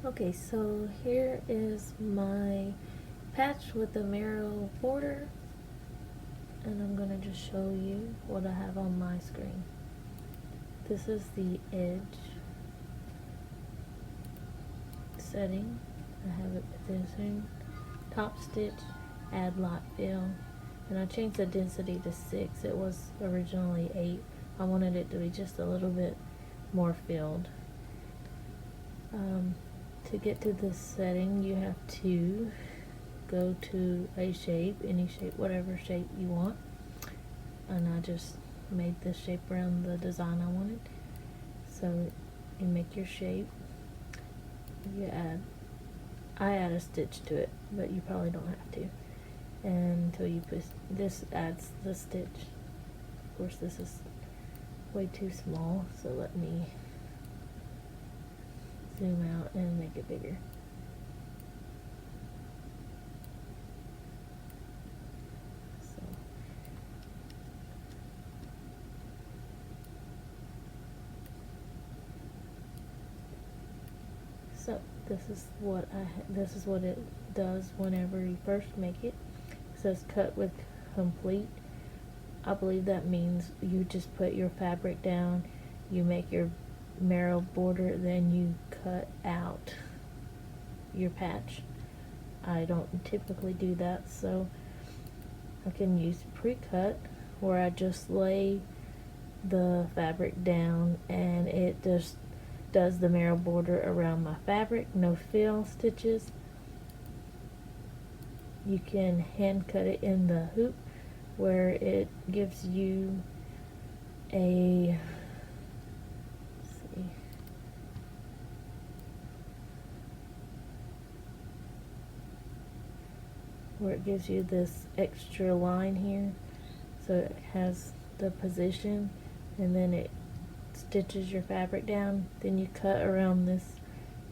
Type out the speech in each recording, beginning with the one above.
Okay, so here is my patch with the Merrow border, and I'm going to just show you what I have on my screen. This is the edge setting. I have it positioned, top stitch, add lot fill, and I changed the density to 6. It was originally 8. I wanted it to be just a little bit more filled. To get to this setting, you have to go to a shape, any shape, whatever shape you want, and I just made this shape around the design I wanted. So you make your shape, I add a stitch to it, but you probably don't have to, and until you push, this adds the stitch. Of course this is way too small, so let me zoom out and make it bigger. So this is what it does whenever you first make it. It says cut with complete. I believe that means you just put your fabric down, you make your Merrow border, then you cut out your patch. I don't typically do that, so I can use pre-cut, where I just lay the fabric down and it just does the Merrow border around my fabric, no fill stitches. You can hand cut it in the hoop, where it gives you a, where it gives you this extra line here, so it has the position, and then it stitches your fabric down, then you cut around this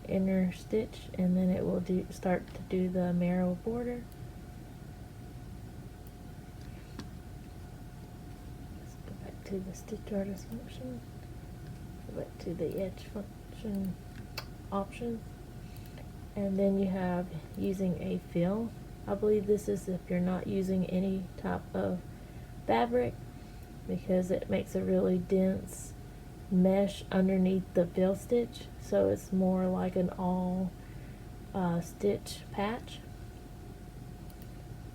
inner stitch, and then it will start to do the Merrow border. Let's go back to the stitch artist function, go back to the edge function option, and then you have using a fill. I believe this is if you're not using any type of fabric, because it makes a really dense mesh underneath the fill stitch, so it's more like an all stitch patch.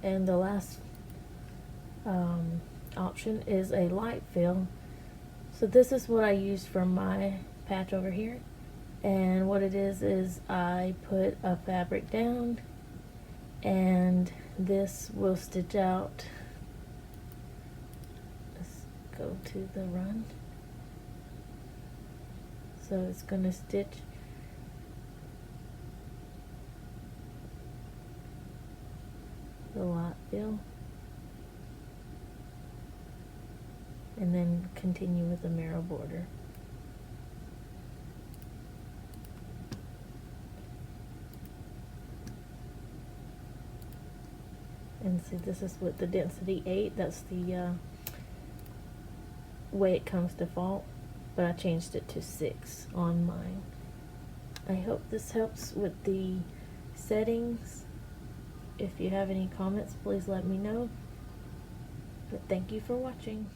And the last option is a light fill. So this is what I used for my patch over here, and what it is I put a fabric down, and this will stitch out. Let's go to the run. So it's going to stitch the lot fill, and then continue with the Merrow border. And see, this is with the density 8. That's the way it comes default, but I changed it to 6 on mine. I hope this helps with the settings. If you have any comments, please let me know. But thank you for watching.